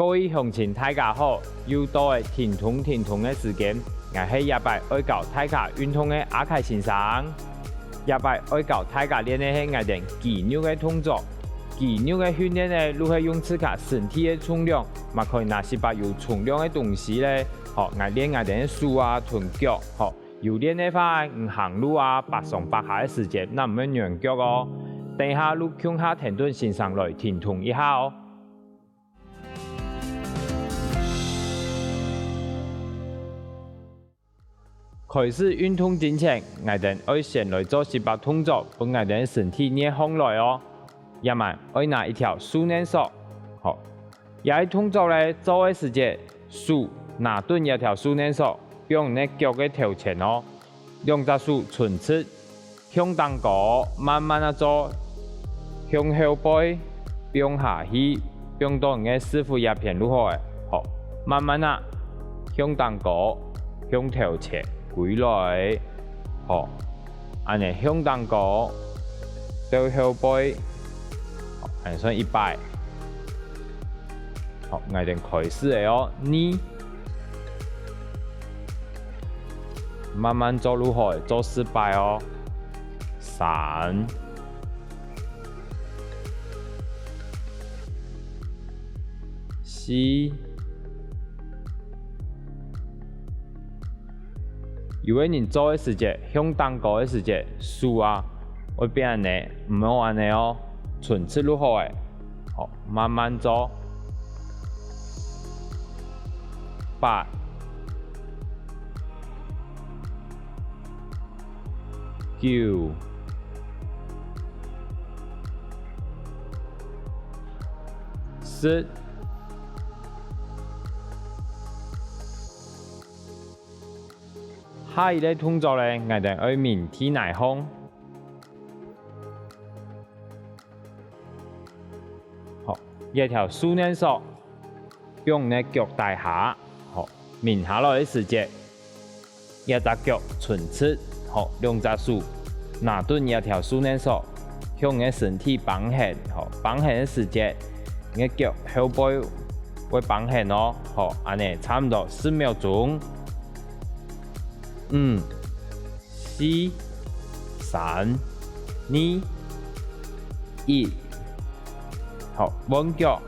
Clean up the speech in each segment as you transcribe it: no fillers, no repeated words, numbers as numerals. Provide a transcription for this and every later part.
各位乡亲大家好，又到了停通的时间，我是也摆爱教大家运动的阿凯先生。也摆爱教大家练的是我哋肌肉的动作，肌肉的训练呢，如何用自己身体的重量，嘛可以拿些把有重量的东西呢，我练我哋的手啊、臀脚，有练的话，行路啊、爬上爬下的时间，那唔要软脚哦。等一下，你向下停顿先生来停通一下哦。开始运动之前，我哋要先来做18动作，帮我哋身体热起来哦。也咪要拿一条训练绳，好，也动作咧做嘅时节，手拿顿一条训练绳，用你脚嘅头前哦，两只手顺侧向东高，慢慢啊做，向后背，向下去，向到你嘅师傅也偏如何嘅，好，慢慢啊向东高，向头前。回来，好，安尼向东高，到后背，好，安尼算100。好，我哋开始了哦，你慢慢做如何做18哦，3、4。因为你做的时节，向东高的时节，手啊会变安尼，唔好安尼哦，顺次如何诶？好，慢慢做。8、9、10。下一个动作咧，我哋要面体内胸。好，一条训练绳，用你脚带下，好，面下来的时节，一只脚顺侧，好，两只手拿顿一条训练绳，向你身体绑线，好，绑线的时节，你脚后背会绑线哦，好，安尼差唔多4秒钟。5、4、3、2、1，好，稳脚，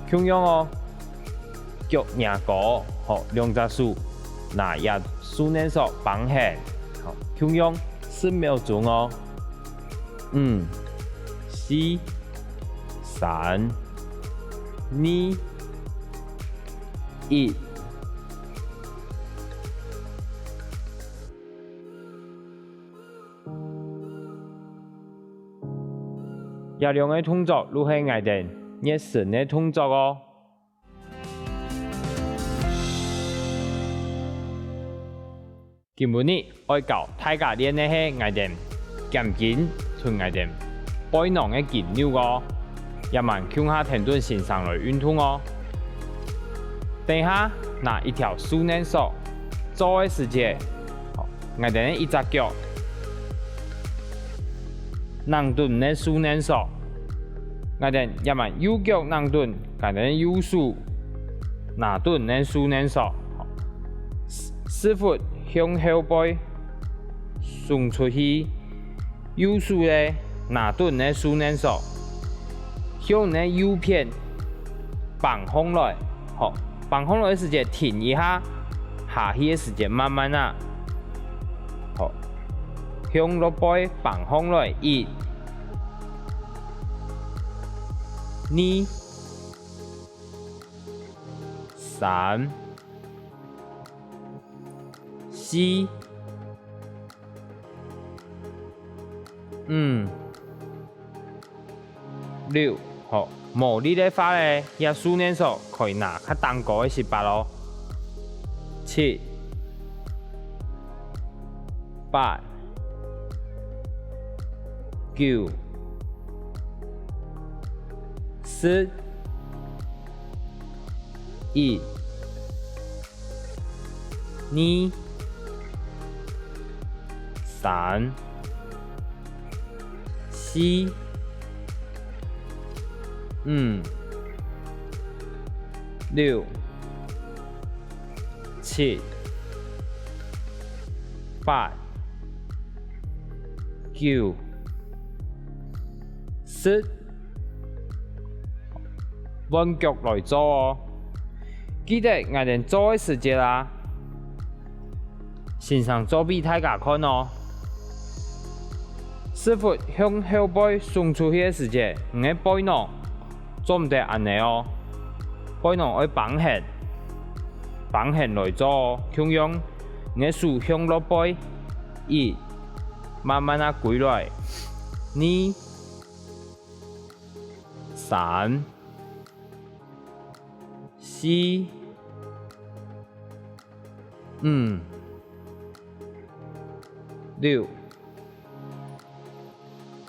同样哦，脚压高，好，两只手拿一训练绳绑线，好，同样4秒钟哦。5、4、3、2、1。这两个动作如何我哋热身的动作哦。今日我教大家练的是我哋肩筋同我哋背囊的肌肉哦。也慢向下停顿先上来运动哦。等一下拿一条训练绳，做的时节，好，我哋一只脚拿顿的训练绳，我哋也慢右脚拿顿，我哋右手拿顿的训练绳，好，4分向后背送出去，右手咧拿顿的训练绳。向你右边绑上来，好，绑上来的时间停一下，下去的时间慢慢啊，好，向落背绑上来，1、2、3、4、5、6。好，无力的话咧，也训练手可以拿较东高的18咯。7、8、9、10、1、2、3、4、5、6、7、8、9、10，彎腳來做哦。記得我哋做嘅時節啦，先上做俾大家看哦。師傅向後背送出去嘅時節，唔係背囊做唔得安尼哦，背囊要綁線來做哦。咁樣你手向落背，1，慢慢啊舉來，2、3、4、5、6、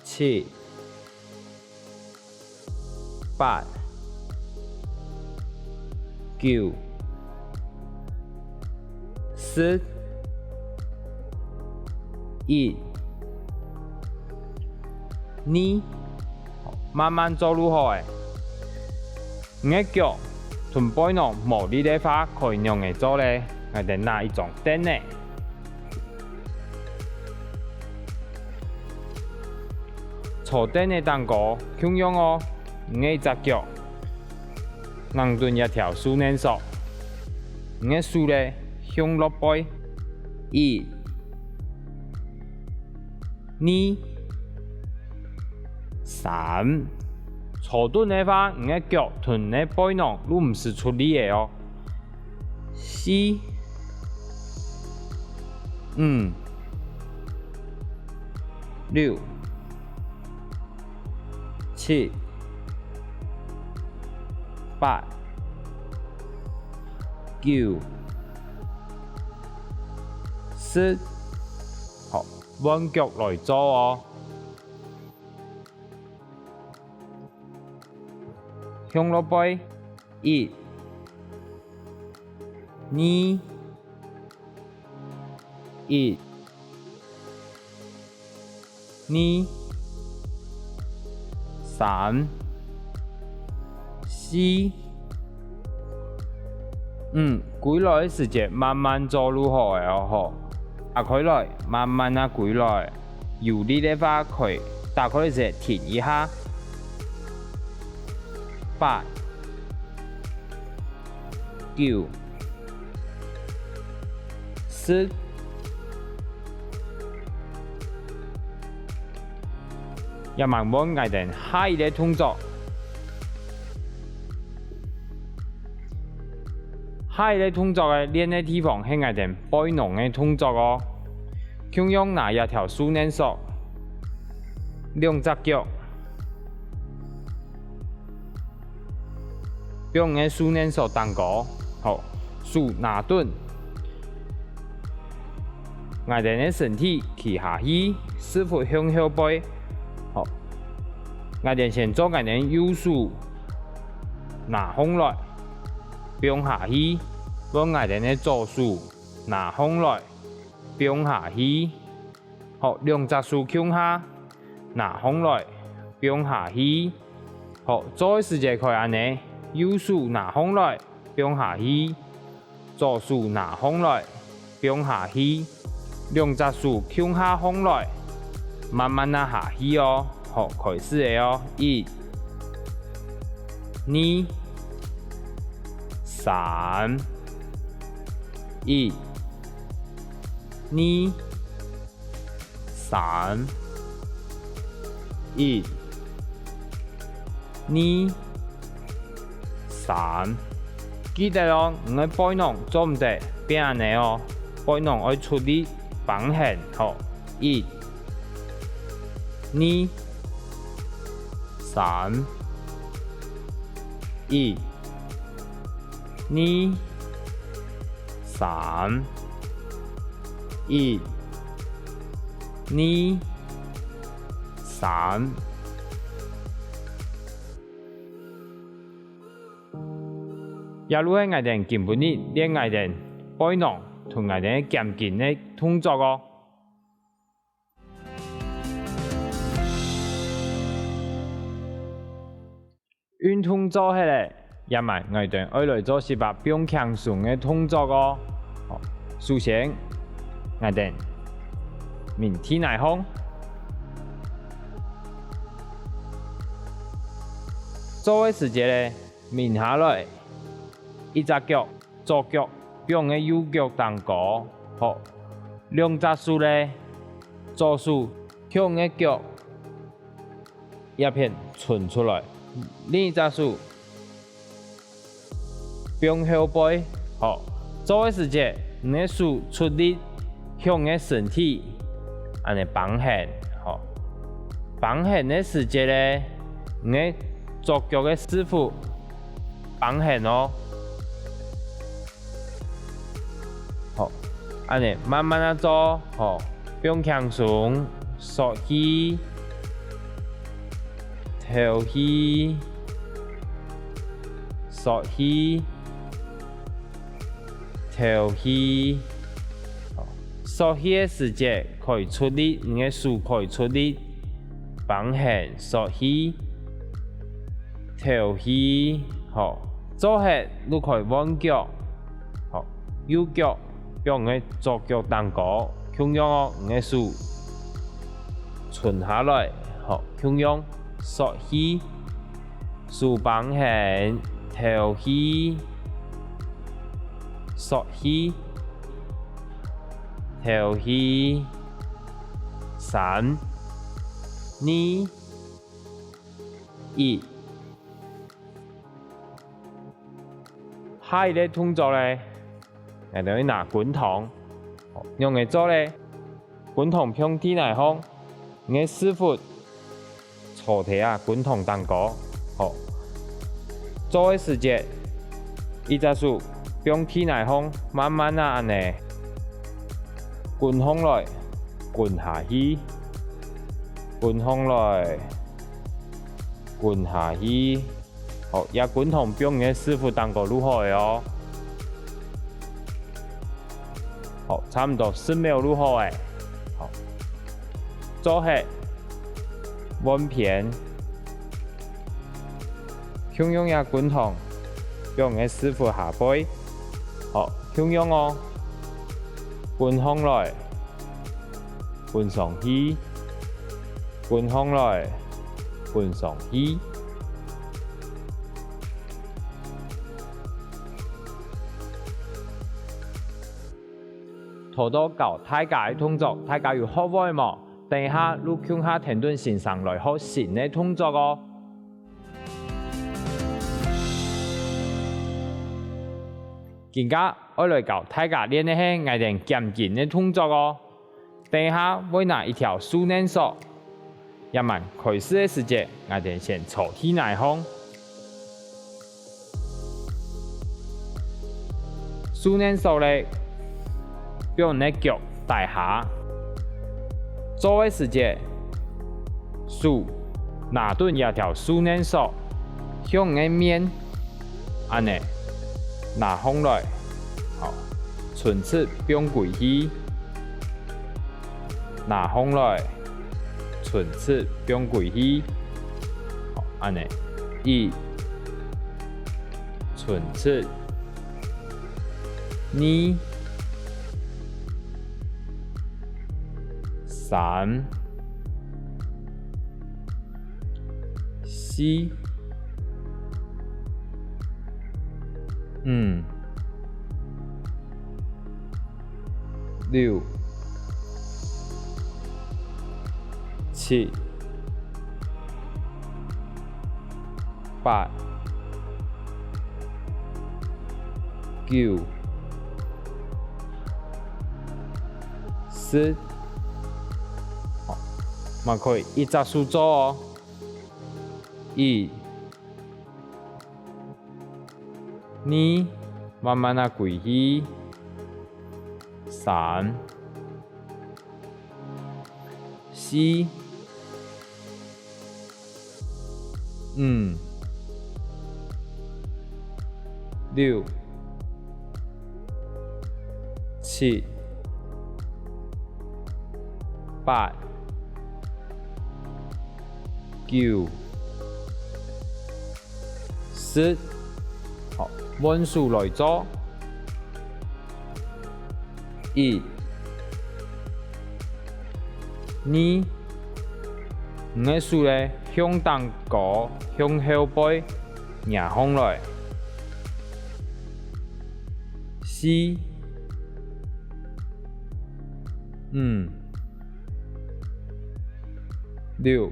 7、8、9、10、1、2，慢慢做落去。你嘅腳同背囊無呢啲花可以用嚟做咧，我哋拿一種燈呢，坐燈嘅蛋糕咁樣哦。你嘅隻腳硬斷一條樹嫩索，你嘅手咧向落背，1、2、3。坐蹲嘅話，你嘅腳同你背囊都唔是出力嘅哦。4、5、6、7、8、9、10，好，彎腳來做哦。向落背，1、2、1、2、3、4、5，舉來嘅時節慢慢做落去哦，吼，開來慢慢啊舉來，有力嘅話可以打開嘅時候停一下。8、9、10，也慢慢嗌定下一個動作。下一個動作嘅練嘅地方係嗌定背囊嘅動作哦。咁樣拿一條樹嫩索，兩隻腳。用嘅樹嫩索蛋糕，好，手拿頓，我哋嘅身體企下去，師傅向後背，好，我哋先做我哋右手拿上來，並下去，將我哋嘅左手拿上來，並下去，好，兩隻手向下，拿上來，並下去，好，做嘅時間可以安尼。右手拿上來，並下去；左手拿上來，並下去。兩隻手向下上來，慢慢拿下去哦。好，開始嘅哦。1、2、3、1、2、3、1、2、3，記得咯，唔係背囊做唔得變安尼哦，背囊要出力綁線，好，1、2、3、1、2、3、1、2、3。假如係我哋根本啲練我哋背囊同我哋減緊嘅動作哦。运动做起来，也咪我哋爱来做是把不用强顺嘅动作哦。首先，我哋面体内胸，做嘅时节咧，面下来，一只脚左脚用嘅右脚当高，好，两只手咧，左手向嘅脚一片伸出来，另一只手向后背，好，做嘅时节，你嘅手出力向嘅身体，安尼绑线，好，绑线嘅时节咧，你嘅左脚嘅师傅绑线哦。好，安尼慢慢啊做，好，不用强松，缩气，调气，缩气，调气。缩气的时节可以出力，你的手可以出力，绑线缩气，调气，好，做下你可以弯脚，好，右脚。用你左脚当高，同样哦，你的手伸下来，好，同样缩起，手绑线，调起，缩起，调起，3、2、1，下一个动作咧。我哋去拿滚筒，用嚟做咧，滚筒向天内方，你嘅师傅坐地啊，滚筒当高，好，做嘅时节，一只手向天内方，慢慢啊安尼，滚上来，滚下去，滚上来，滚下去，好，也滚筒向你嘅师傅当高如何嘅哦。好，差唔多10秒入好诶。好，做下弯片，向用下滚筒，用嘅师傅下背。好，向用哦，滚上来，滚上去，滚上来，滚上去。拖到教大家嘅动作，大家要學會冇？等下你向下停頓線上來學新嘅動作哦。而家我來教大家練嘅係我哋減緊嘅動作哦。等下會拿一條樹嫩索，一萬開始嘅時節，我哋先坐起來放。樹嫩索咧。用你腳帶下，做嘅時節，手拿頓一條樹嫩索，向你面，安尼拿上來，好，唇齒向跪起，拿上來，唇齒向跪起，好，安尼1，唇齒2。3、4、5、6、7、8、9、10。嘛可以一只手做哦，1、2，慢慢啊跪起，3、4、5、6、7、8、9、10。10，好，温数来做。1、2，五个数咧向东高，向后背，迎风来。4、5、6、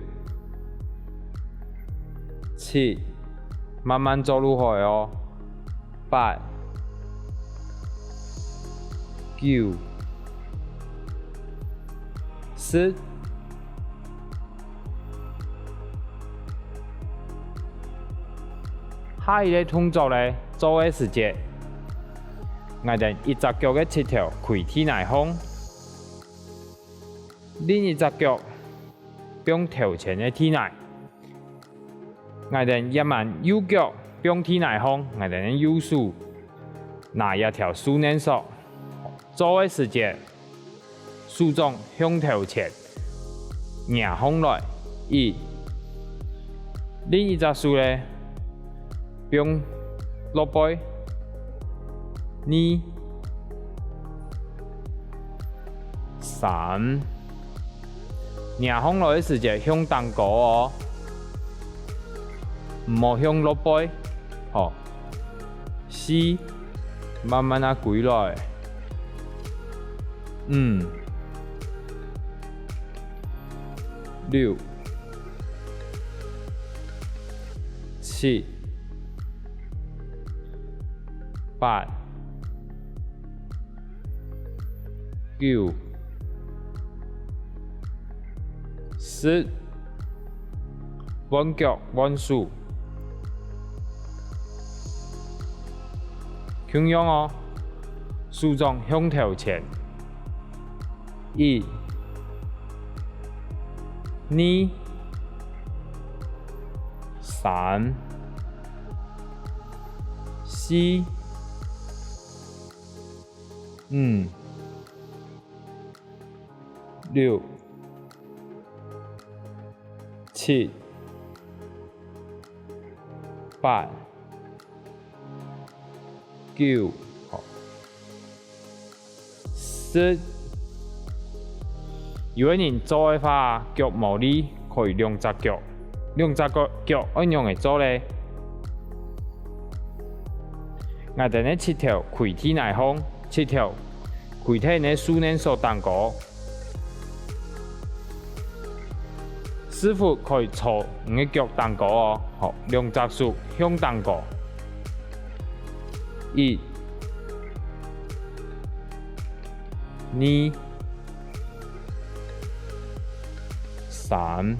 7，慢慢走入去哦。8、9、10。下一个动作咧，做的时节，我哋一只脚嘅七条开天内风，另一只脚并头前嘅天内，我哋一慢右脚并天内风，我哋右手拿一条树捻索，做的时节，手掌向头前，迎风来1，另一只手咧。并落背2、3，迎风来的时节向东高哦，唔好向落背，好。4，慢慢啊跪来。5、6、7、8、9、10，弯脚弯手，同样哦，手掌向头前。1、2、3、4、5、6、7、8、9，好，10。有个人做的话，脚无力，可以两只脚按样会做咧。我哋呢7条开天内风，7条开天呢树捻所当高。师傅可以坐五个脚当高哦，好，两只手向当高。1、2、3、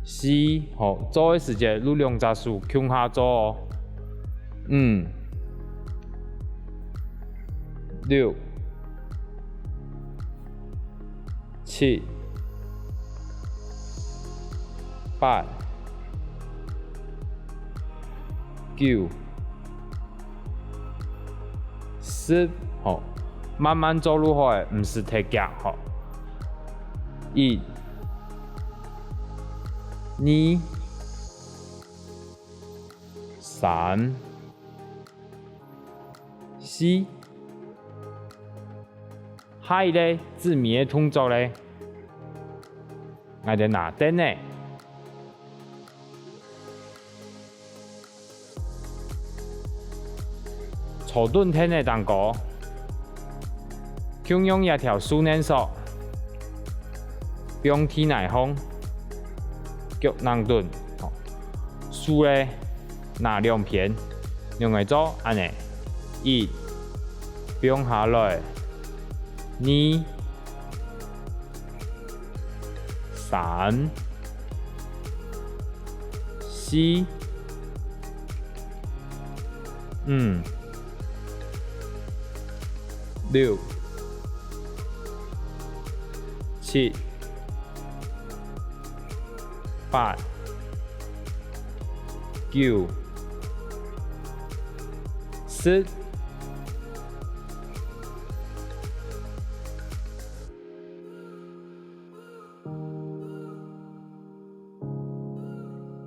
4，好，做的时节，你两只手向下做哦。5、6、7、8、9、10，好，慢慢走入去，唔是太急，好。1、2、3、4，下一个字谜的动作咧，我哋拿灯呢，坐蹲天的蛋糕，共用一条树捻索，并天内风，脚能蹲，树咧拿两片，用来做安尼，1，并下来，2、3、4、5、6、7、8、9、10。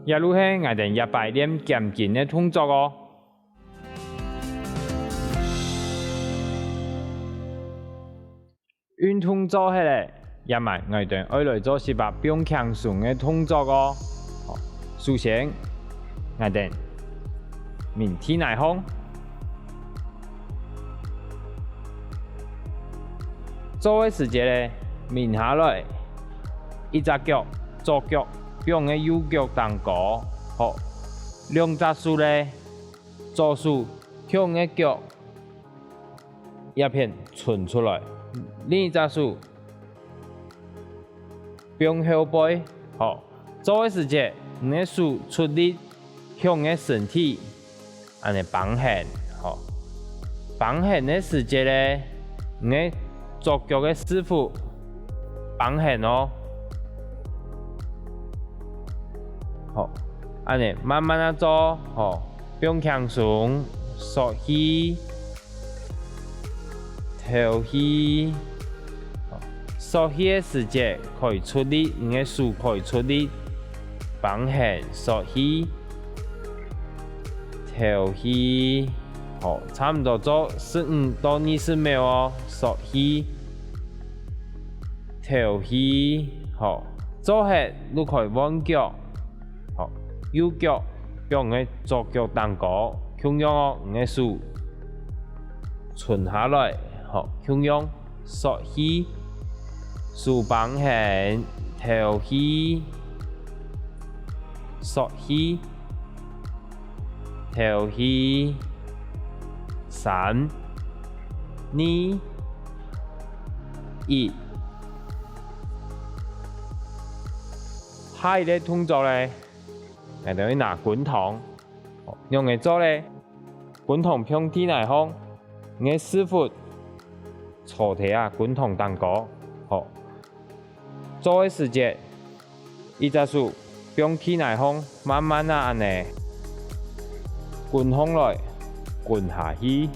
也如是我哋一百练减紧的动作哦。运动做起来，也咪我哋爱来做是把变强壮的动作哦。首先，我哋面体内方，做嘅时节咧，面下来，一只脚左脚用嘅右脚当高，好，两只手咧，左手向嘅脚一片伸出来。另一只手向后背，好，做嘅时节，你嘅手出力向嘅身体，安尼绑线，好，绑线嘅时节咧，你嘅左脚嘅师傅绑线哦，好，安尼慢慢啊做，好，变强壮，缩气。头气，缩气的时节可以出力，你的手可以出力，绑线缩气，头气，好，差不多做15到20秒哦，缩气，头气，好，做下你可以弯脚，好，右脚用你左脚当高，同样哦，你的手伸下来。好，同样缩气、手绑线、头气、缩气、头气，3、2、1。下一个动作咧，我哋拿滚筒，用嚟做咧，滚筒向地内方，你嘅师傅。坐地啊，滚筒当高，好，做嘅时节，一只手向体内方，慢慢啊安尼，滚上来，滚下去，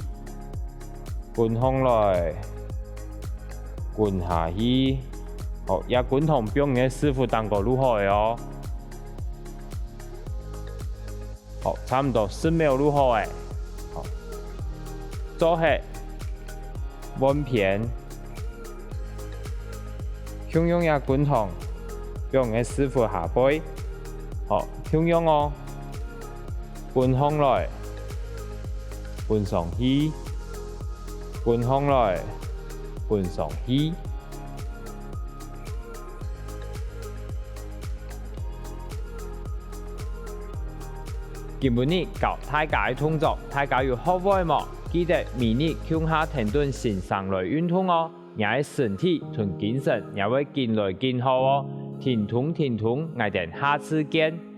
滚上来，滚下去，好，也滚筒向你嘅师傅当高如何哦？好，差不多10秒如何诶？好，做下。弯片，向用也滚筒，用嘅师傅下背，好，向用哦，滚上来，滚上去，滚上来，滚上去。今日教大家嘅动作，大家有学会冇？记得每日向下停顿先上来运动哦，也係身體同精神也會健來健好哦。停頓，我哋下次見。